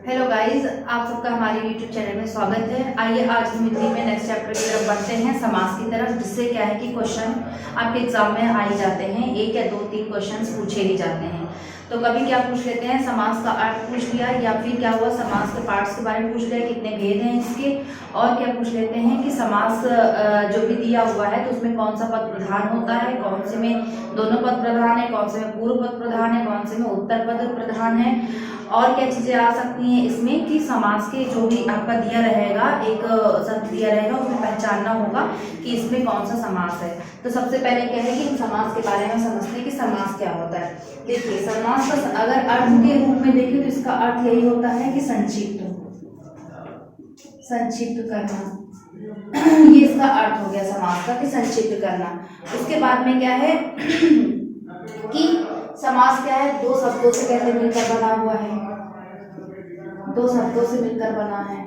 Hello guys, आप सबका हमारे यूट्यूब चैनल में स्वागत है। आइए आज हम हिंदी में नेक्स्ट चैप्टर की तरफ बढ़ते हैं, समास की तरफ, जिससे क्या है कि क्वेश्चन आपके एग्जाम में आ ही जाते हैं। एक या दो तीन क्वेश्चन पूछे ही जाते हैं। तो कभी क्या पूछ लेते हैं, समास का अर्थ पूछ लिया, या फिर क्या हुआ समास के पार्ट्स के बारे में पूछ लिया, कितने भेद हैं इसके, और क्या पूछ लेते हैं कि समास जो भी दिया हुआ है तो उसमें कौन सा पद प्रधान होता है, कौन से में दोनों पद प्रधान है, कौन से में पूर्व पद प्रधान है, कौन से में उत्तर पद प्रधान है, और क्या चीजें आ सकती हैं इसमें कि समास के जो भी आपका दिया रहेगा, एक शब्द दिया रहेगा, उसमें पहचानना होगा कि इसमें कौन सा समास है। तो सबसे पहले क्या है कि हम समास के बारे में समझते हैं कि समास क्या होता है। देखिए, समास का अगर अर्थ के रूप में देखें तो इसका अर्थ यही होता है कि संक्षिप्त करना। ये इसका अर्थ हो गया समास का, कि संक्षिप्त करना। उसके बाद में क्या है कि समास क्या है, दो शब्दों से कैसे मिलकर बना हुआ है, दो शब्दों से मिलकर बना है।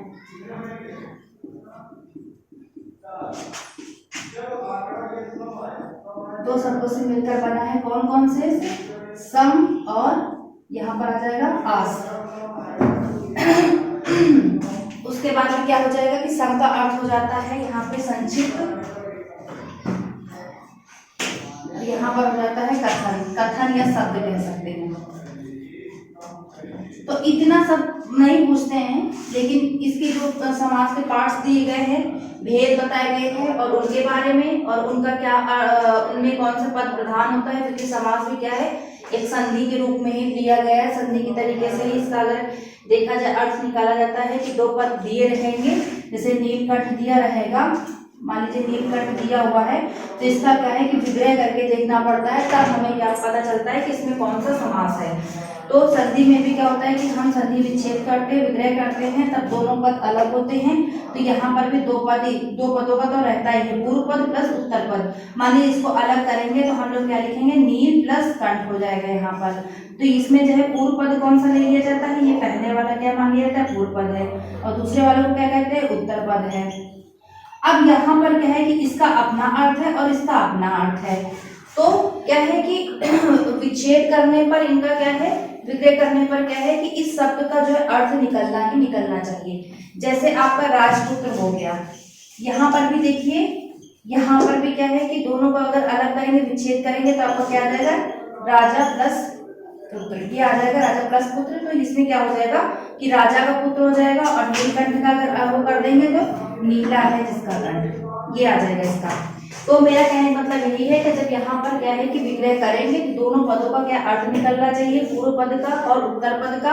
दो शब्दों से मिलकर बना है, कौन कौन से, सम और यहाँ पर आ जाएगा आस। उसके बाद में क्या हो जाएगा कि सम का अर्थ हो जाता है यहाँ पे संक्षिप्त, यहाँ पर हो जाता है कथन या शब्द कह सकते हैं। तो इतना सब नहीं पूछते हैं, लेकिन इसके जो समास के पार्ट्स दिए गए हैं, भेद बताए गए हैं और उनके बारे में, और उनका क्या उनमें कौन सा पद प्रधान होता है, क्योंकि समास भी क्या है एक संधि के रूप में ही लिया गया है। संधि की तरीके से ही इसका अगर देखा जाए अर्थ निकाला जाता है कि दो पद दिए रहेंगे, जैसे नीलकंठ दिया रहेगा, मान लीजिए नीलकंठ दिया हुआ है, तो इसका क्या है कि विग्रह करके देखना पड़ता है, तब हमें क्या पता चलता है कि इसमें कौन सा समास है। तो संधि में भी क्या होता है कि हम संधि विच्छेद करते हैं, विग्रह करते हैं, तब दोनों पद अलग होते हैं। तो यहाँ पर भी दो पदों का तो रहता ही है, पूर्व पद प्लस उत्तर पद। मान लीजिए इसको अलग करेंगे तो हम लोग क्या लिखेंगे, नील प्लस कंठ हो जाएगा यहाँ पर। तो इसमें जो है पूर्व पद कौन सा ले लिया जाता है, ये पहले वाला क्या मान लिया जाता है, पूर्व पद है, और दूसरे वाले को क्या कहते हैं, उत्तर पद है। अब यहाँ पर क्या है कि इसका अपना अर्थ है और इसका अपना अर्थ है। तो क्या है कि विच्छेद करने पर इनका क्या है, विग्रह करने पर क्या है कि इस शब्द का जो है अर्थ निकलना ही निकलना चाहिए। जैसे आपका राजपुत्र हो गया, यहाँ पर भी देखिए, यहाँ पर भी क्या है कि दोनों को अगर अलग करेंगे, विच्छेद करेंगे, तो आपको क्या आ जाएगा, राजा प्लस पुत्र, ये आ जाएगा राजा प्लस पुत्र। तो इसमें क्या हो जाएगा कि राजा का पुत्र हो जाएगा, और नीलकंठ का अगर वो कर देंगे तो नीला है जिसका कंठ, ये आ जाएगा इसका। तो मेरा कहने का मतलब यही है कि जब यहाँ पर क्या है कि विग्रह करेंगे तो दोनों पदों का क्या अर्थ निकलना चाहिए, पूर्व पद का और उत्तर पद का।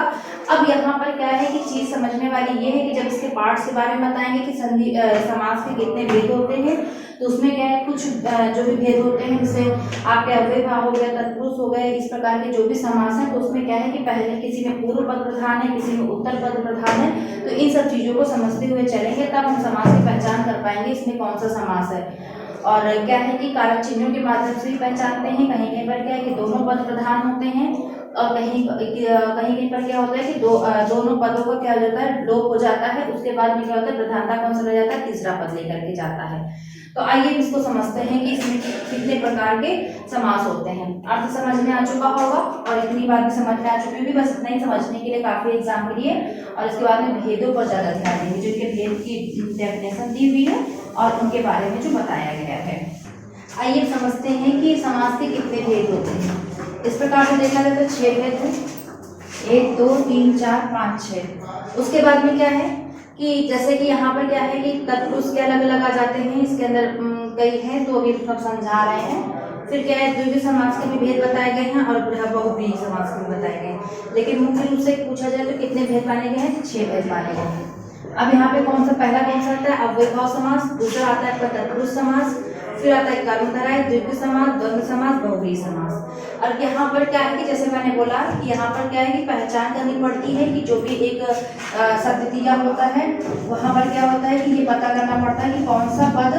अब यहाँ पर क्या है कि चीज समझने वाली ये है कि जब इसके पार्ट्स के बारे में बताएंगे कि संधि समास के कितने भेद होते हैं, तो उसमें क्या है कुछ जो भी भेद होते हैं, जैसे आपके अव्ययभाव हो गया, तत्पुरुष हो गए, इस प्रकार के जो भी समास है, तो उसमें क्या है कि पहले किसी में पूर्व पद प्रधान है, किसी में उत्तर पद प्रधान है। तो इन सब चीजों को समझते हुए चलेंगे, तब हम समास की पहचान कर पाएंगे इसमें कौन सा समास है। और क्या है कि कारक चिन्हों के माध्यम से भी पहचानते हैं। कहीं कहीं पर क्या है कि दोनों पद प्रधान होते हैं, और कहीं कहीं पर क्या होता है कि दोनों पदों का क्या हो जाता है, लोप हो जाता है। उसके बाद में क्या होता है, प्रधानता कौन सा रह जाता है, तीसरा पद लेकर के जाता है। तो आइए इसको समझते हैं कि इसमें कितने प्रकार के समास होते हैं। अर्थ समझ में आ चुका होगा, और इतनी बात भी समझ में आ चुकी होगी, बस इतना ही समझने के लिए काफी एग्जाम के लिए। और इसके बाद में भेदों पर ज्यादा ध्यान देंगे, जो इनके भेद की डेफिनेशन दी हुई है और उनके बारे में जो बताया गया है। आइए समझते हैं कि समास के कितने भेद होते हैं। इस प्रकार से देखा जाए तो 6 भेद हैं, 1 2 3 4 5 6। उसके बाद में क्या है कि जैसे कि यहाँ पर क्या है कि तत्पुरुष के अलग अलग आ जाते हैं, इसके अंदर कई हैं, तो अभी सब समझा रहे हैं। फिर क्या है, द्वितीय समास के भी भेद बताए गए हैं और बहुव्रीहि समास के भी बताए गए हैं। लेकिन मुख्य रूप से पूछा जाए तो कितने भेद माने गए हैं, 6 भेद माने गए हैं। अब यहाँ पे पहला कौन सा आता है, अव्ययभाव समास, दूसरा आता है आपका तत्पुरुष समास, फिर आता है कर्मधारय, द्वितीय समास, द्वंद्व समास, बहुव्रीहि समास। और यहाँ पर क्या है कि जैसे मैंने बोला कि यहाँ पर क्या है कि पहचान करनी पड़ती है कि जो भी एक शब्द दिया होता है, वहाँ पर क्या होता है कि ये पता करना पड़ता है कि कौन सा पद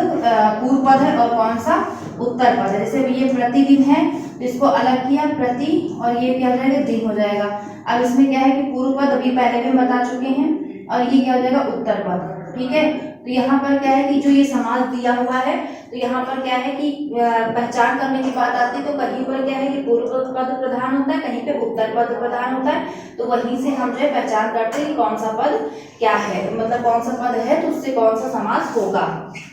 पूर्व पद है और कौन सा उत्तर पद है। जैसे ये प्रतिदिन है, इसको अलग किया प्रति, और ये क्या हो जाएगा, दिन हो जाएगा। अब इसमें क्या है कि पूर्व पद अभी पहले भी बता चुके हैं, और ये क्या हो जाएगा, उत्तर पद। ठीक है, तो यहाँ पर क्या है कि जो ये समास दिया हुआ है, तो यहाँ पर क्या है कि पहचान करने की बात आती है, तो कहीं पर क्या है कि पूर्व पद प्रधान होता है, कहीं पे उत्तर पद प्रधान होता है, तो वहीं से हम जो है पहचान करते हैं कि कौन सा पद क्या है, मतलब कौन सा पद है तो उससे कौन सा समास होगा,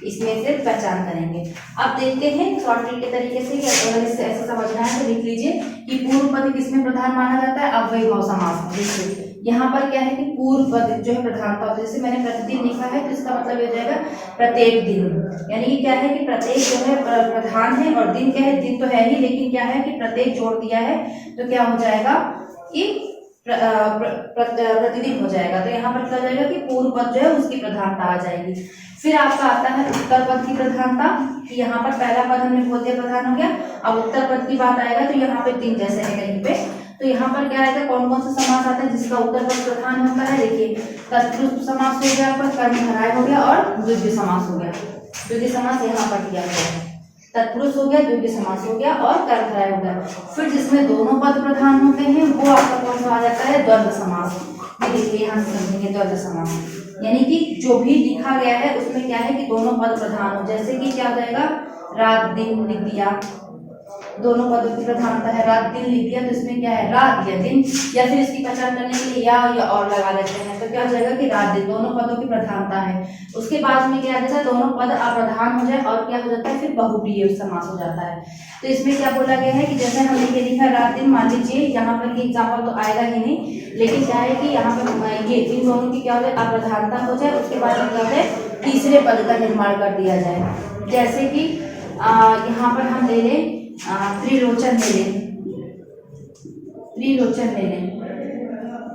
इसमें से पहचान करेंगे। अब देखते हैं शॉर्ट ट्रिक के तरीके से कि अगर इससे ऐसे समझना है तो लिख लीजिए कि पूर्व पद किसमें प्रधान माना जाता है, अव्ययीभाव समास में। देखिए यहाँ पर क्या है कि पूर्व पद जो है प्रधानता होती है, जैसे मैंने प्रतिदिन लिखा है तो इसका मतलब ये हो जाएगा प्रत्येक दिन, यानी कि क्या है कि प्रत्येक जो है प्रधान है और दिन क्या है, दिन तो है ही लेकिन क्या है कि प्रत्येक जोड़ दिया है तो क्या हो जाएगा कि प्रतिदिन हो जाएगा। तो यहाँ पर क्या हो जाएगा कि पूर्व पद जो है उसकी प्रधानता आ जाएगी। फिर आपका आता है उत्तर पद की प्रधानता, कि यहाँ पर पहला पद हमने बोल दिया प्रधान हो गया। अब उत्तर पद की बात आएगा तो यहाँ पे तीन जैसे है कहीं पे, तो यहाँ पर क्या आएगा, कौन कौन सा समास आता है जिसका उत्तर पद प्रधान होता है। देखिए तत्पुरुष समास हो गया, आपका कर्मधारय हो गया और द्वितीय समास हो गया। द्वितीय समास यहाँ पर दिया गया है, तत्पुरुष हो गया, द्वितीय समास हो गया और कर्मधारय हो गया। फिर जिसमें दोनों पद प्रधान होते हैं वो आपका कौन सा आ जाता है, द्वंद्व समास। देखिए यहाँ से समझेंगे द्वंद्व समास, यानी कि जो भी लिखा गया है उसमें क्या है कि दोनों पद प्रधान हो, जैसे कि क्या हो जाएगा, रात दिन लिख दिया, दोनों पदों की प्रधानता है, रात दिन लिख दिया तो इसमें क्या है, रात या दिन, या फिर इसकी पहचान करने के लिए या और लगा देते हैं तो क्या हो जाएगा कि रात दिन, दोनों पदों की प्रधानता है। उसके बाद में क्या आ जाता है, दोनों पद अप्रधान हो जाए और क्या हो जाता है, फिर बहुप्रिय समास हो जाता है। तो इसमें क्या बोला गया है कि जैसे हमने ये लिखा रात दिन, मान लीजिए यहाँ पर ये एग्जाम्पल तो आएगा ही नहीं, लेकिन क्या है कि यहाँ पर ये इन दोनों की क्या हो जाए, अप्रधानता हो जाए, उसके बाद में क्या है तीसरे पद का निर्माण कर दिया जाए। जैसे कि यहाँ पर हम ले लें त्रिलोचन ले लें, त्रिलोचन ले लें,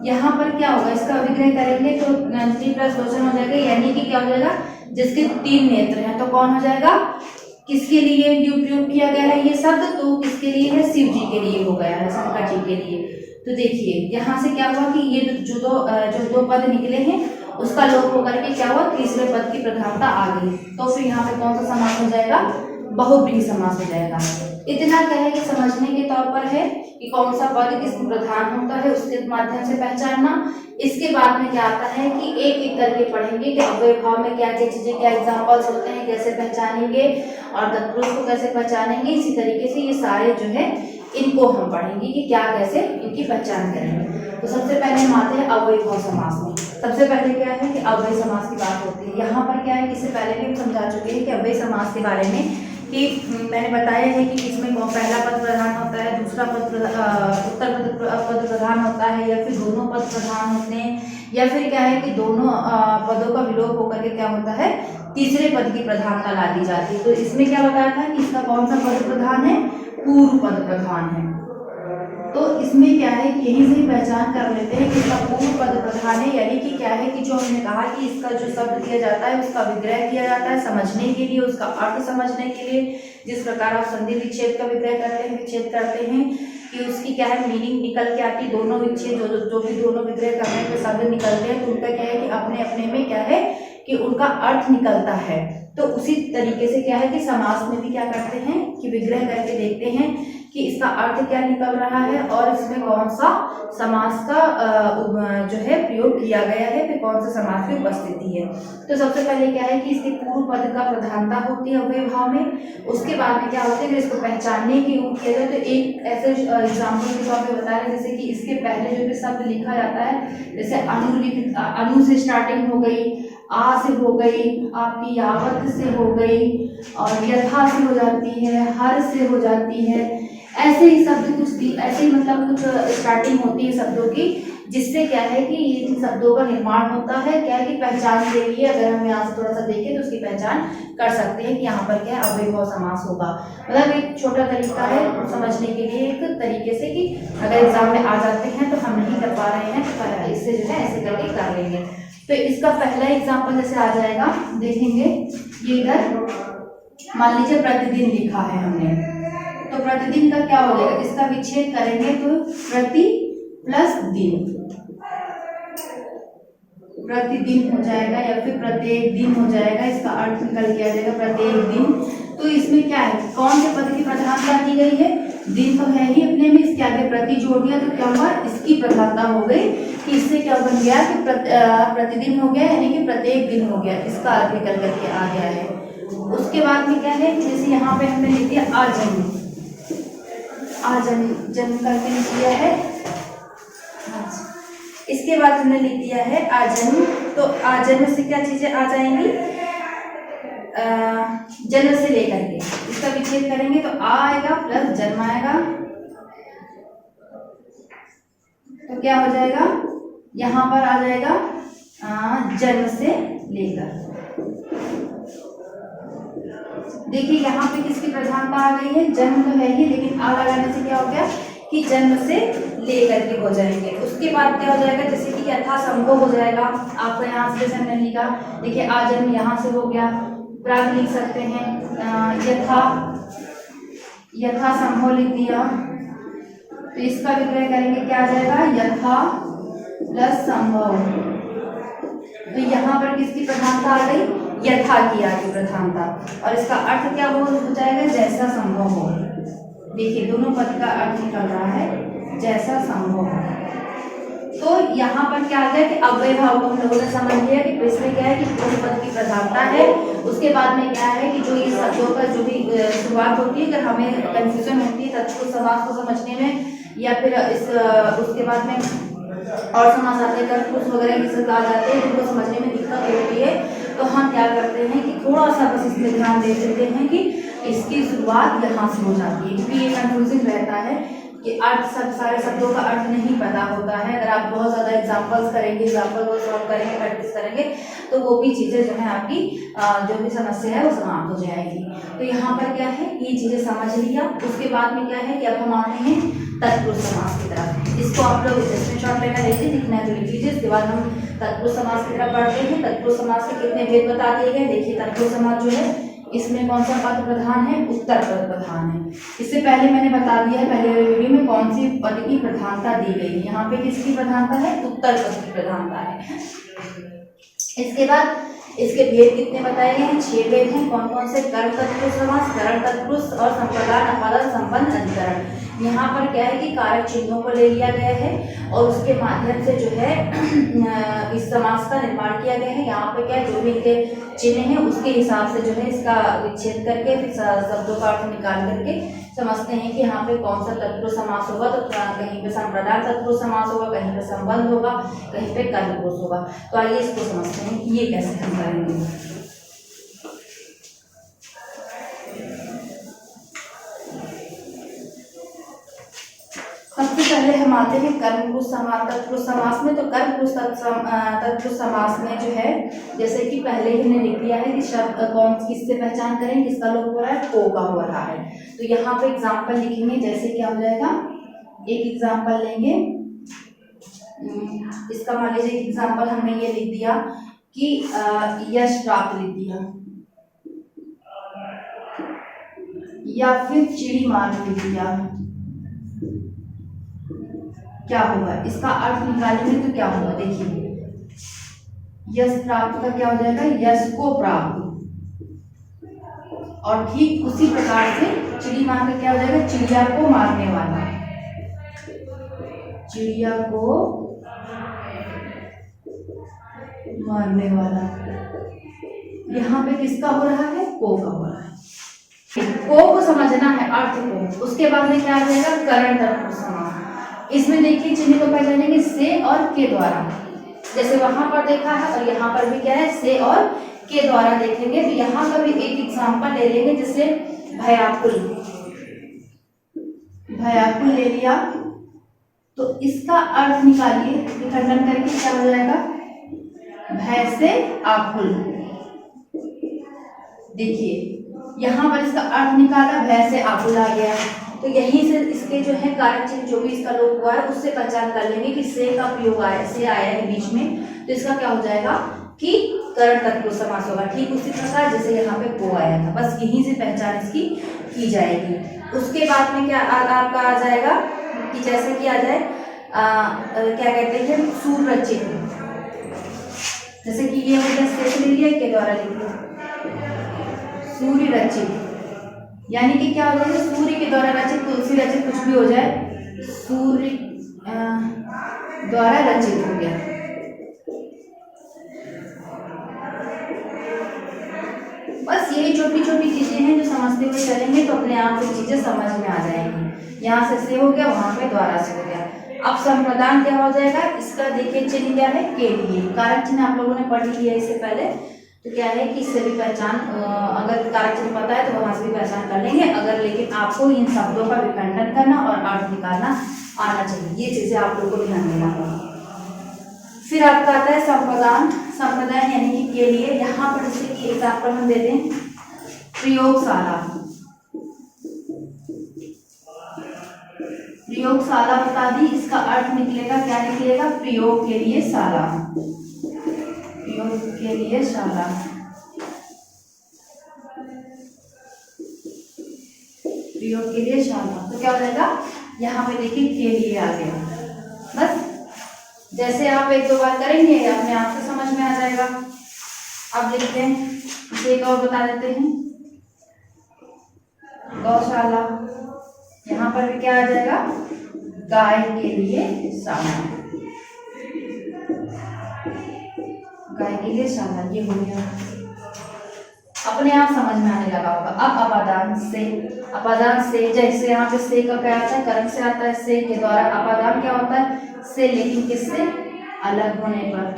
यहाँ पर क्या होगा, इसका विग्रह करेंगे तो 3 प्लस लोचन हो जाएगा, यानी कि क्या हो जाएगा, जिसके 3 नेत्र हैं तो कौन हो जाएगा, किसके लिए उपयोग किया गया है ये शब्द, तो किसके लिए है, शिव जी के लिए हो गया है, शंकर जी के लिए। तो देखिए यहाँ से क्या हुआ कि ये जो दो पद निकले हैं उसका लोप होकर के क्या हुआ, तीसरे पद की प्रधानता आ गई, तो फिर यहाँ पे कौन सा समास हो जाएगा, बहुब्रीहि समास हो जाएगा। इतना कहे कि समझने के तौर पर है कि कौन सा पद किसमें प्रधान होता है उसके माध्यम से पहचानना। इसके बाद में क्या आता है कि एक एक करके पढ़ेंगे कि अव्ययभाव में क्या क्या चीजें, क्या एग्जाम्पल्स होते हैं, कैसे पहचानेंगे और तत्पुरुष को कैसे पहचानेंगे। इसी तरीके से ये सारे जो है इनको हम पढ़ेंगे कि क्या कैसे इनकी पहचान करेंगे। तो सबसे पहले हम आते हैं अव्ययभाव समास में। सबसे पहले क्या है कि अव्यय समास की बात होती है। यहाँ पर क्या है कि इससे पहले भी हम समझा चुके हैं कि अव्यय समास के बारे में, कि मैंने बताया है कि इसमें पहला पद प्रधान होता है, दूसरा पद उत्तर पद प्रधान होता है, या फिर दोनों पद प्रधान होते हैं, या फिर क्या है कि दोनों पदों का विलोप होकर के क्या होता है, तीसरे पद की प्रधानता ला दी जाती है। तो इसमें क्या बताया था कि इसका कौन सा पद प्रधान है, पूर्व पद प्रधान है। तो इसमें क्या है कि यही से पहचान कर लेते हैं कि इसका पूर्व पद प्रधान है, यानी कि क्या है कि जो हमने कहा कि इसका जो शब्द दिया जाता है उसका विग्रह किया जाता है समझने के लिए, उसका अर्थ समझने के लिए। जिस प्रकार आप संधि विच्छेद का विग्रह करते हैं, विच्छेद करते हैं कि उसकी क्या है मीनिंग निकल के आती है। दोनों विच्छेद जो भी दोनों विग्रह करने के शब्द निकलते हैं तो उनका क्या है कि अपने अपने में क्या है कि उनका अर्थ निकलता है। तो उसी तरीके से क्या है कि समास में भी क्या करते हैं कि विग्रह करके देखते हैं कि इसका अर्थ क्या निकल रहा है और इसमें कौन सा समास का जो है प्रयोग किया गया है, फिर कौन सा समास की उपस्थिति है। तो सबसे पहले क्या है कि इसके पूर्व पद का प्रधानता होती है अव्ययभाव में। उसके बाद में क्या होता है कि इसको पहचानने की योग किया जाए तो एक ऐसे एग्जाम्पल के तौर पर बता रहे हैं, जैसे कि इसके पहले जो भी शब्द लिखा जाता है, जैसे अनु से स्टार्टिंग हो गई, आ से हो गई, आपकी यावत से हो गई, और यथा से हो जाती है, हर से हो जाती है, ऐसे ही शब्द कुछ ऐसे ही मतलब कुछ स्टार्टिंग होती है शब्दों की, जिससे क्या है कि इन शब्दों का निर्माण होता है। क्या है कि पहचान के लिए अगर हम यहाँ से थोड़ा सा देखें तो उसकी पहचान कर सकते हैं कि यहाँ पर क्या है अव्ययभाव समास होगा। मतलब एक छोटा तरीका है समझने के लिए, एक तरीके से कि अगर एग्जाम में आ जाते हैं तो हम नहीं कर पा रहे हैं तो इससे जो है ऐसे करके कर लेंगे। तो इसका पहला एग्जाम्पल जैसे आ जाएगा, देखेंगे ये इधर मान लीजिए प्रतिदिन लिखा है हमने, तो प्रतिदिन का क्या हो जाएगा, इसका विच्छेद करेंगे तो प्रति प्लस दिन, प्रतिदिन हो जाएगा या फिर प्रत्येक दिन हो जाएगा। इसका अर्थ निकल के आ जाएगा प्रत्येक दिन। तो इसमें क्या है, कौन से पद की प्रधानता दी गई है, दिन तो है ही अपने में, इसके आगे प्रति जोड़ दिया तो क्या हुआ, इसकी प्रधानता हो गई कि इससे क्या बन गया कि प्रतिदिन हो गया, यानी कि प्रत्येक दिन हो गया, इसका अर्थ निकल करके आ गया है। उसके बाद में क्या है, जैसे यहाँ पे हमने लिख दिया आजन्म, आजन्म जन्म करके लिख दिया है। इसके बाद हमने लिख दिया है आजन्म, तो आजन्म से क्या चीजें आ जाएंगी, जन्म से लेकर के, इसका विच्छेद करेंगे तो आ आएगा प्लस जन्म आएगा, तो क्या हो जाएगा, यहाँ पर आ जाएगा जन्म से लेकर। देखिए यहाँ पे किसकी प्रधानता आ गई है, जन्म तो है ही, लेकिन आ लगाने से क्या हो गया कि जन्म से लेकर के हो जाएंगे। उसके बाद क्या हो जाएगा, जैसे कि यथा संभव हो जाएगा, आपका यहाँ से हमने लिखा, देखिए आ जन्म यहाँ से हो गया, प्राग लिख सकते हैं, यथा, यथा संभव लिख दिया, तो इसका विग्रह करेंगे क्या आ जाएगा, यथा प्लस संभव, तो यहाँ पर किसकी प्रधानता आ गई, यथा की आ गई प्रधानता, और इसका अर्थ क्या हो जाएगा, जैसा संभव हो। देखिए दोनों पद का अर्थ निकल रहा है जैसा संभव हो। तो यहाँ पर क्या आ गया कि अव्यय भाव को हम लोगों ने समझ लिया कि इसमें क्या है कि पूर्ण पद की प्रधानता है। उसके बाद में क्या है कि जो ये शब्दों का जो भी शुरुआत होती है, अगर हमें कंफ्यूजन होती है तत्पुरुष समास को समझने में, या फिर इस उसके बाद में और समास आते हैं, तत्पुरुष वगैरह ये सब आ जाते हैं, जिनको समझने में दिक्कत होती है, तो हम क्या करते हैं कि थोड़ा सा बस इसमें ध्यान दे देते हैं कि इसकी शुरुआत यहाँ से हो जाती है, क्योंकि ये कंफ्यूजिंग रहता है कि अर्थ सब सारे शब्दों का अर्थ नहीं पता होता है। अगर आप बहुत ज़्यादा एग्जाम्पल्स करेंगे, एग्जाम्पल को सॉल्व करेंगे, प्रैक्टिस करेंगे, तो वो भी चीज़ें जो है आपकी जो भी समस्या है वो समाप्त हो जाएगी। तो यहाँ पर क्या है, ये चीज़ें समझ लिया। उसके बाद में क्या है कि अब हम आते हैं तत्पुरुष समास की तरफ। इसको आप लोग स्क्रीनशॉट लेकर लीजिए, लिखना है तो लिख लीजिए। इसके बाद हम तत्पुरुष समास की तरफ बढ़ते हैं। तत्पुरुष समास के कितने भेद बता दिए गए। देखिए तत्पुरुष समास जो है इसमें कौन सा पद प्रधान है, उत्तर पद प्रधान है। इससे पहले मैंने बता दिया है पहले वीडियो में कौन सी पद की प्रधानता दी गई है। यहाँ पे किसकी प्रधानता है, उत्तर पद की प्रधानता है। इसके बाद इसके भेद कितने बताए गए हैं, 6 भेद हैं। कौन कौन से, कर्म तत्पुरुष समास, करण तत्पुरुष और संप्रदान अपादान संबंध अधिकरण। यहाँ पर क्या है कि कारक चिन्हों को ले लिया गया है और उसके माध्यम से जो है इस समास का निर्माण किया गया है। यहाँ पे क्या है, जो भी इनके चिन्ह हैं उसके हिसाब से जो है इसका विच्छेद करके फिर शब्दों का अर्थ निकाल करके समझते हैं कि यहाँ पे कौन सा तत्पुरुष समास होगा। तो कहीं पे संप्रदान तत्पुरुष समास होगा, कहीं पे संबंध होगा, कहीं पे कर्म पुरुष होगा। तो आइए इसको समझते हैं कि ये कैसे हम करेंगे। सबसे पहले हम आते हैं कर्मपुरुष समास, तत्पुरुष समास में। तो कर्मपुरुष तत्पुरुष समास में जो है, जैसे कि पहले ही हमने लिख दिया है कि शब्द कौन किससे पहचान करें, किसका लोप हो रहा है, को का हो रहा है। तो यहाँ पे एग्जाम्पल लिखेंगे, जैसे क्या हो जाएगा, एक एग्जाम्पल लेंगे। इसका मान लीजिए एग्जाम्पल हमने ये लिख दिया कि यश प्राप्त लिख दिया, या फिर चिड़ी मार लिख दिया। क्या होगा, इसका अर्थ निकालेंगे तो क्या होगा, देखिए यश प्राप्त का क्या हो जाएगा, यश को प्राप्त। और ठीक उसी प्रकार से चिड़ी मार का क्या हो जाएगा, चिड़िया को मारने वाला, चिड़िया को मारने वाला। यहाँ पे किसका हो रहा है, को का हो रहा है। को समझना है अर्थ को। उसके बाद में क्या आ जाएगा, करण तत्पुरुष समास। इसमें देखिए चिन्ह को पहचानेंगे से और के द्वारा, जैसे वहां पर देखा है और यहाँ पर भी क्या है, से और के द्वारा देखेंगे। तो यहाँ का भी एक एग्जाम्पल ले लेंगे, जैसे भयाकुल, भयाकुल ले लिया। तो इसका अर्थ निकालिए, खंडन करके क्या हो जाएगा, भय से आकुल। देखिए यहाँ पर इसका अर्थ निकाला, भय से आकुल आ गया। तो यहीं से इसके जो है कारक चिन्ह जो भी इसका लोप हुआ है उससे पहचान कर लेंगे कि से का प्रयोग आया, से आया है बीच में, तो इसका क्या हो जाएगा कि करण तत्पुरुष समास होगा। ठीक उसी प्रकार जैसे यहाँ पे को आया था, बस यहीं से पहचान इसकी की जाएगी। उसके बाद में क्या आपका आ जाएगा कि जैसे कि आ जाए क्या कहते हैं, सूर्य रचित। जैसे कि ये हो गया, से ले लिया, के द्वारा लिख लिया, सूर्य रचित, यानी कि क्या हो जाएगा, सूर्य के द्वारा रचित, तुलसी रचित, कुछ भी हो जाए, सूर्य द्वारा रचित हो गया। बस यही छोटी छोटी चीजें हैं जो समझते हुए चलेंगे तो अपने आप ये चीजें समझ में आ जाएंगी। यहाँ से हो गया, वहां पे द्वारा से हो गया। अब संप्रदान क्या हो जाएगा, इसका देखिए चिन्ह क्या है, के लिए। कारक चिन्ह आप लोगों ने पढ़ लिया इससे पहले, तो क्या है कि इससे भी पहचान, अगर कारक चिन्ह पता है तो वहां से भी पहचान कर लेंगे। अगर लेकिन आपको इन शब्दों का विखंडन करना और अर्थ निकालना आना चाहिए, ये चीजें आप लोगों को ध्यान देना होगा। फिर आपका आता है संप्रदान। संप्रदान यानी कि के लिए। यहाँ पर जैसे कि एग्जाम्पल हम देते हैं, प्रयोगशाला। प्रयोगशाला बता दी, इसका अर्थ निकलेगा, क्या निकलेगा, प्रयोग के लिए शाला। प्रयोग के लिए शाला। प्रयोग के लिए शाला, तो क्या हो जाएगा, यहाँ पे देखिए के लिए आ गया। बस जैसे आप एक दो बार करेंगे अपने आप से समझ में आ जाएगा। अब लिखते हैं, इसे एक और बता देते हैं, गौशाला। यहाँ पर भी क्या आ जाएगा, गाय के लिए शाला। गाय के लिए शाला, ये हो गया, अपने आप समझ में आने लगा होगा। अब अपादान से। अपादान से, जैसे यहाँ पे से का क्या आता है, करंट से आता है, से के द्वारा। अपादान क्या होता है, से लेकिन किससे, अलग होने पर,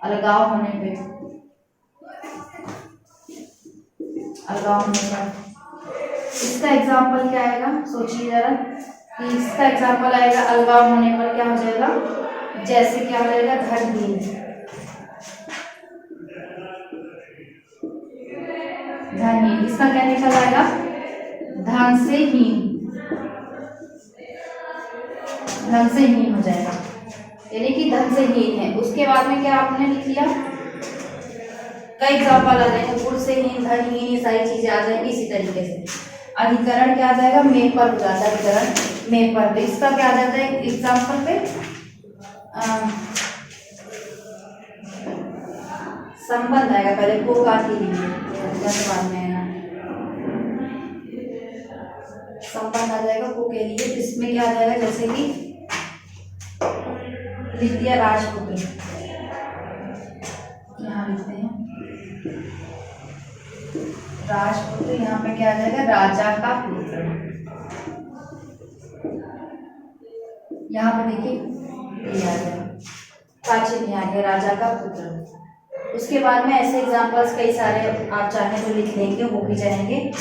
अलगाव होने पे, अलगाव होने पर। इसका एग्जाम्पल क्या आएगा, सोचिए जरा कि इसका एग्जाम्पल आएगा अलगाव होने पर क्या हो जाएगा, जैसे क्या हो जाएगा, धनहीन। धनहीन, इसका क्या निकल आएगा, धन से हीन। धन से हीन हो जाएगा, यानी कि धन से हीन है। उसके बाद में क्या आपने लिख लिया, कई एग्जाम्पल आ जाएंगे, गुण से हीन, धन हीन, ये सारी चीजें आ जाएंगी। इसी तरीके से अधिकरण क्या आ जाएगा, में पर हो जाता है, अधिकरण में पर। तो इसका क्या आ जाता है एग्जाम्पल पे, संबंध आएगा, पहले को का के लिए, बाद में आएगा संबंध आ जाएगा को के लिए। इसमें क्या आ जाएगा, जैसे कि लिख दिया राजपुत्र, यहाँ लिखते हैं राजपुत्र, यहाँ पे क्या आ जाएगा, राजा का पुत्र। यहाँ पे देखिए ये आ गया, प्राचीन आ गया, राजा का पुत्र। उसके बाद में ऐसे एग्जाम्पल्स कई सारे आप चाहें तो लिख लेंगे, वो भी जाएंगे।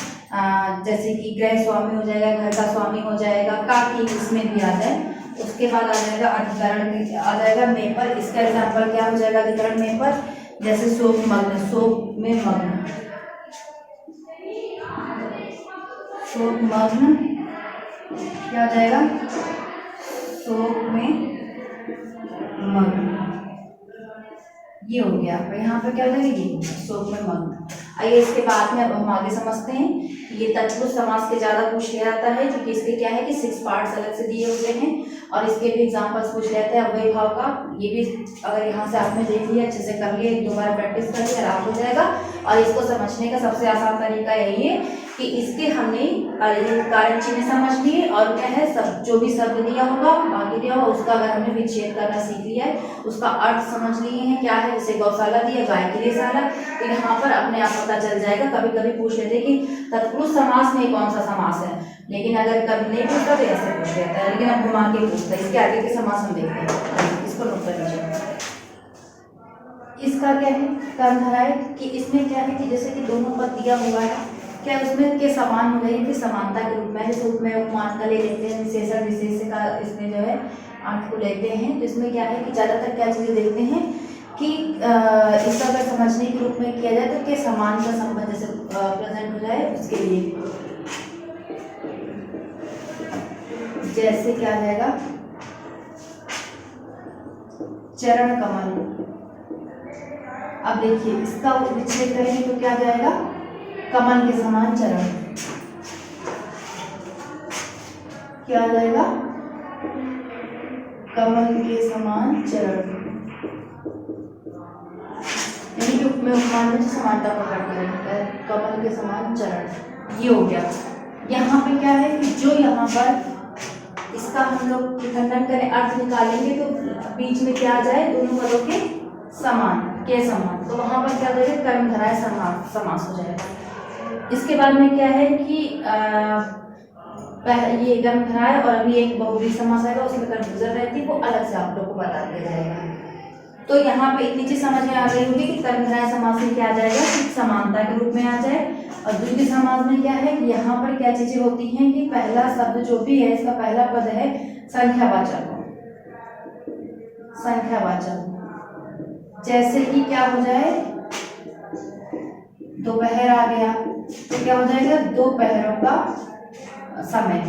जैसे कि गृह स्वामी हो जाएगा, घर का स्वामी हो जाएगा, काकी इसमें भी आता है। उसके बाद आ जाएगा अधिकरण आ जाएगा में पर। इसका एग्जाम्पल क्या हो जाएगा अधिकरण में पर, जैसे शोक मग्न, शोक में मग्न, शोक मग्न क्या हो जाएगा, शोक में मग्न, ये हो गया। यहाँ पर क्या हो जाएगा, ये शोक में मग्न। आइए इसके बाद में अब हम आगे समझते हैं। ये तत्पुरुष समास के ज्यादा पूछ लिया जाता है, क्योंकि इसके क्या है कि 6 पार्ट्स अलग से दिए होते हैं और इसके भी एग्जांपल्स पूछ लेते हैं। अव्यय भाव का ये भी अगर यहाँ से आपने देख लिया, अच्छे से कर लिया, एक दो बार प्रैक्टिस कर लिया, आराम हो जाएगा। और इसको समझने का सबसे आसान तरीका यही है कि इसके हमने कारक चिन्ह समझ लिए और क्या है, सब जो भी शब्द दिया होगा, बाकी दिया होगा, उसका अगर हमने विच्छेद करना सीख लिया है, उसका अर्थ समझ लिए हैं क्या है। जैसे गौशाला दिया, गाय के लिए शाला, तो यहाँ पर अपने आप पता चल जाएगा। कभी कभी पूछ लेते कि तत्पुरुष समास में कौन सा समास है, लेकिन अगर कभी नहीं पूछता तो ऐसे पूछ लेता है, लेकिन अब घुमा के पूछता है। इसके आगे के समास हम देखते हैं, इसको नोट कर लीजिए। इसका क्या है, कर्मधारय है कि इसमें क्या है कि जैसे कि दोनों पद दिया हुआ है, क्या उसमें के समान हो गई, कि समानता के रूप में, जैसे उसमें उपमान का ले लेते हैं, विशेषण विशेष का इसमें जो है अर्थ को लेते हैं। तो इसमें क्या है कि ज्यादातर क्या चीजें देखते हैं कि इसका अगर समझने के रूप में किया जाए तो के समान का संबंध जैसे प्रेजेंट हो जाए, उसके लिए जैसे क्या आ जाएगा, चरण कमल। अब देखिए इसका विच्छेद करेंगे तो क्या जाएगा, कमल के समान चरण, क्या आ जाएगा, कमल के समान चरण, यानी कि उपमेय उपमान में समानता पकड़ करेंगे, कमल के समान चरण, ये हो गया। यहाँ पे क्या है कि जो यहाँ पर इसका इसका हम लोग खंडन करें, अर्थ निकालेंगे तो बीच में क्या आ जाए, दोनों पदों के समान, के समान, तो वहां पर क्या हो जाएगा, कर्मधारय समास हो जाएगा। इसके बाद में क्या है कि ये कर्मधारय और अभी एक बहुव्रीहि समास आएगा, उसमें कन्फ्यूजन रहती है, वो अलग से आप लोग को बता दिया जाएगा। तो यहाँ पे इतनी चीज समझ में आ गई होगी कि कर्मधारय समास में क्या आ जाएगा, समानता के रूप में आ जाए। और द्वितीय समास में क्या है कि यहाँ पर क्या चीजें होती हैं कि पहला शब्द जो भी है, इसका पहला पद है संख्यावाचक, संख्यावाचक, जैसे कि क्या हो जाए, दोपहर आ गया तो क्या हो जाएगा, दोपहरों का समय,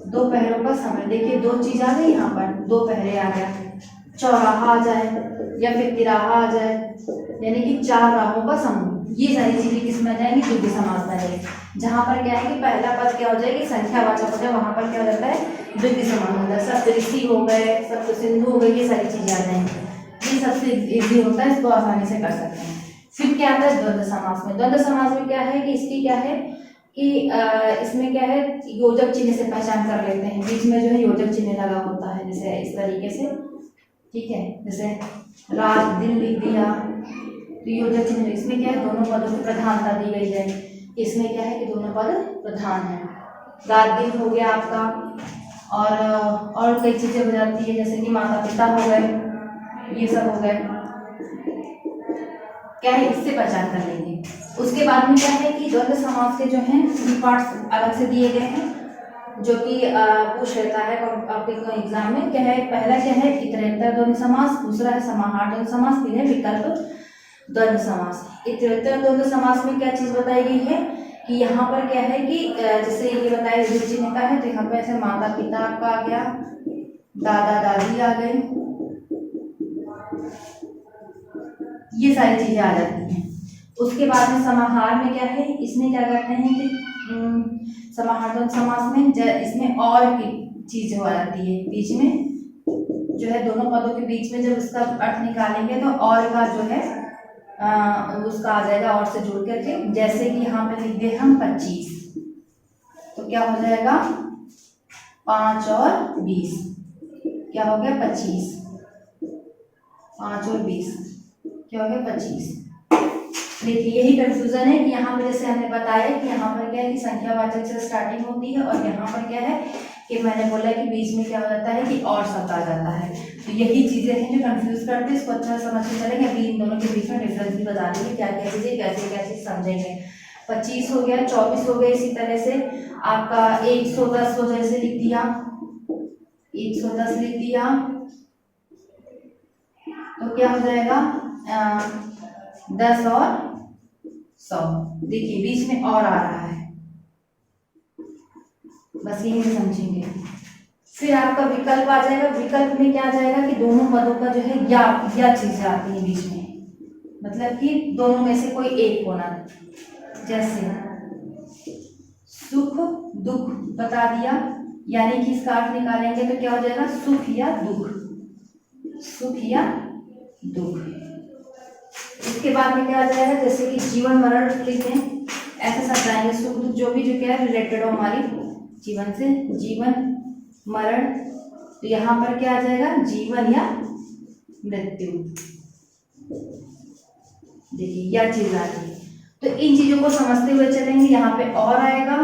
दोपहरों का समय। देखिए दो चीज आ गई यहाँ पर, दोपहरे आ गया, चौराहा आ जाए या फिर तिराहा आ जाए, यानी कि चार राहों का समूह, ये सारी चीजें किसमें आ जाएंगी, द्वितीय समास में आ जाएगी। जहां पर क्या है कि पहला पद क्या हो जाएगी, संख्यावाचक हो जाए, वहां पर क्या हो जाता है, द्वितीय समास होता है। सप्तऋषि हो गए, सप्तसिंधु हो गए, ये सारी चीजें आ जाएंगी, ये सबसे इजी होता है, इसको आसानी से कर सकते हैं। फिर क्या आता है द्वंद्व समास में। द्वंद्व समास में क्या है कि इसकी क्या है कि इसमें क्या है, योजक चिन्ह से पहचान कर लेते हैं, बीच में जो है योजक चिन्ह लगा होता है, जैसे इस तरीके से, ठीक है, जैसे रात दिन लिख दिया तो योजक चिन्ह, इसमें क्या है, दोनों पदों की प्रधानता दी गई है, इसमें क्या है कि दोनों पद प्रधान है। रात दिन हो गया आपका, और कई चीजें हो जाती है, जैसे कि माता पिता हो गए, ये सब हो गए, क्या है, इससे पहचान कर लेंगे। उसके बाद में क्या है कि द्वंद्व समास के जो हैं पार्ट्स अलग से दिए गए हैं, जो कि पूछ लेता है आपके एग्जाम में। क्या है, पहला क्या है, इतरेतर द्वंद्व समास, दूसरा है समाहार द्वंद्व समास, फिर है विकल्प द्वंद्व समास। इतरेतर द्वंद्व समास में क्या चीज बताई गई है कि यहाँ पर क्या है कि जैसे ये बताया योजक चिन्ह का है, तो यहाँ पे ऐसे माता पिता आपका आ गया, दादा दादी आ गए, ये सारी चीजें आ जाती हैं। उसके बाद में समाहार में क्या है, इसमें क्या करते हैं कि समाहार द्वंद्व समास में इसमें और की चीज हो जाती है, बीच में जो है दोनों पदों के बीच में जब उसका अर्थ निकालेंगे तो और का जो है उसका आ जाएगा और से जुड़ करके, जैसे कि यहाँ पे लिख दे हम 25, तो क्या हो जाएगा 5 और 20, क्या हो गया 25, 5 और 20 क्या हो गया 25। देखिए यही कंफ्यूजन है कि यहाँ पे जैसे हमने बताया कि यहाँ पर क्या है कि संख्यावाचक से स्टार्टिंग होती है, और यहाँ पर क्या है कि मैंने बोला कि बीच में क्या हो जाता है कि और शब्द आ जाता है। तो यही चीजें हैं जो कंफ्यूज करते हैं, इसको अच्छा समझ के चलेंगे। अभी इन दोनों के बीच में डिफरेंस भी बता देंगे, क्या क्या चीजें कैसे कैसे समझेंगे। 25 हो गया, 24 हो गया, इसी तरह से आपका 110 हो जैसे लिख दिया, 110 लिख दिया, तो क्या हो जाएगा 10 और 100। देखिए बीच में और आ रहा है, बस यही समझेंगे। फिर आपका विकल्प आ जाएगा, विकल्प में क्या आ जाएगा कि दोनों पदों का जो है या चीजें आती है बीच में, मतलब कि दोनों में से कोई एक होना, जैसे सुख दुख बता दिया, यानी कि इसका अर्थ निकालेंगे तो क्या हो जाएगा सुख या दुख, सुख या दुख। इसके बाद में क्या आ जाएगा, जैसे कि जीवन मरण लिखें, ऐसे शब्द आएंगे, सुख दुख जो भी जो क्या है रिलेटेड हो हमारी जीवन से, जीवन मरण, तो यहाँ पर क्या आ जाएगा जीवन या मृत्यु। देखिए यह चीज आ रही है, तो इन चीजों को समझते हुए चलेंगे। यहाँ पे और आएगा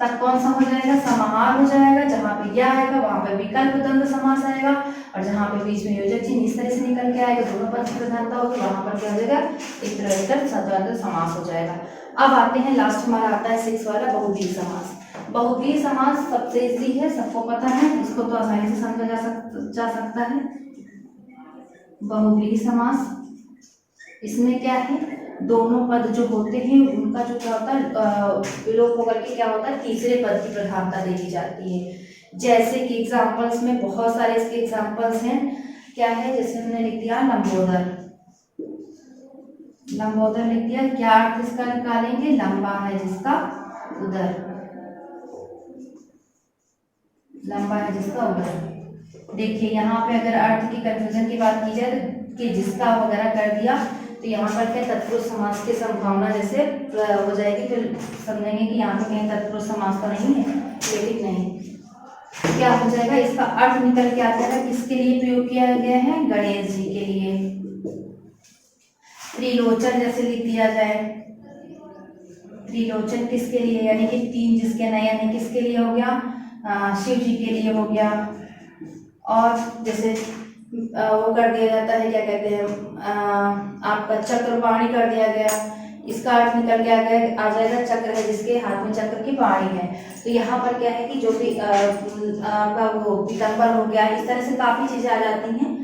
तब कौन सा हो जाएगा समाहार हो जाएगा, जहाँ पे या आएगा वहां पे विकल्प द्वंद्व समास आएगा, और जहाँ पे बीच में योजक चिन्ह इस तरह से निकल के आएगा, दोनों पद की प्रधानता होगी, वहां पर क्या हो जाएगा इतरेतर द्वंद्व समास हो जाएगा। अब आते हैं लास्ट हमारा आता है 6 वाला बहुव्रीहि समास। बहुव्रीहि समास सबसे इजी है, सबको पता है, इसको तो आसानी से समझा जा सकता है। बहुव्रीहि समास, इसमें क्या है दोनों पद जो होते हैं उनका जो क्या होता है विलोप होकर के क्या होता है तीसरे पद की प्रधानता दे दी जाती है। जैसे कि एग्जाम्पल्स में बहुत सारे इसके एग्जाम्पल्स हैं, क्या है जैसे हमने लिख दिया लंबोदर, लंबोदर लिख दिया, क्या अर्थ इसका निकालेंगे, लंबा है जिसका उदर, लंबा है जिसका उदर। देखिए यहाँ पे अगर अर्थ की कंफ्यूजन की बात की जाए तो कि जिसका वगैरह कर दिया तो यहाँ पर क्या तत्पुरुष समास की संभावना जैसे हो जाएगी, तो समझेंगे कि यहाँ पे कहीं तत्पुरुष समास तो नहीं है, लेकिन नहीं क्या हो जाएगा, इसका अर्थ निकल के आ जाएगा किसके लिए प्रयोग किया गया है, गणेश जी के लिए। त्रिलोचन जैसे लिख दिया जाए, त्रिलोचन किसके लिए, यानी कि तीन जिसके नयन है, किसके लिए हो गया, शिव जी के लिए हो गया। और जैसे वो कर दिया जाता है, क्या कहते हैं, आपका चक्रपाणी कर दिया गया, इसका अर्थ निकल के आ जाएगा चक्र है जिसके हाथ में चक्र की बाणी है। तो यहाँ पर क्या है कि जो भी आपका वो पीताम्बर हो गया, इस तरह से काफी चीजें आ जाती हैं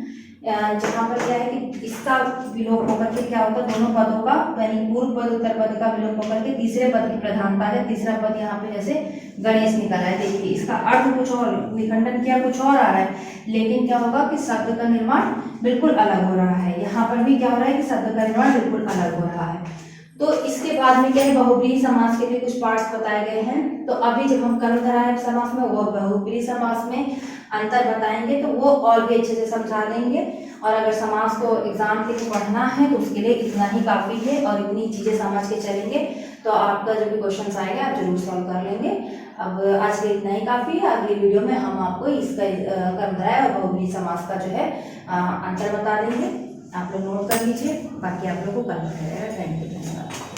जहाँ पर क्या है कि इसका विलोप होकर के क्या होता है, दोनों पदों का यानी पूर्व पद उत्तर पद का विलोप होकर के तीसरे पद की प्रधानता है। तीसरा पद यहाँ पे जैसे गणेश निकला है, देखिए इसका अर्थ कुछ और, विखंडन किया कुछ और आ रहा है, लेकिन क्या होगा कि शब्द का निर्माण बिल्कुल अलग हो रहा है। यहाँ पर भी क्या हो रहा है कि शब्द का निर्माण बिल्कुल अलग हो रहा है। तो इसके बाद में क्या है, बहुब्रीहि समास के भी कुछ पार्ट्स बताए गए हैं। तो अभी जब हम कर्मधारय समास में वो बहुब्रीहि समास में अंतर बताएंगे तो वो और भी अच्छे से समझा देंगे। और अगर समास को एग्जाम के लिए पढ़ना है तो उसके लिए इतना ही काफी है और इतनी चीजें समझ के चलेंगे तो आपका जो भी क्वेश्चन आएगा आप जरूर सॉल्व कर लेंगे। अब आज के इतना ही काफी है। अगली वीडियो में हम आपको इसका कर्मधारय और बहुब्रीहि समास का जो है अंतर बता देंगे। आप लोग नोट कर लीजिए, बाकी आप लोग को करना रहेगा। थैंक यू, धन्यवाद।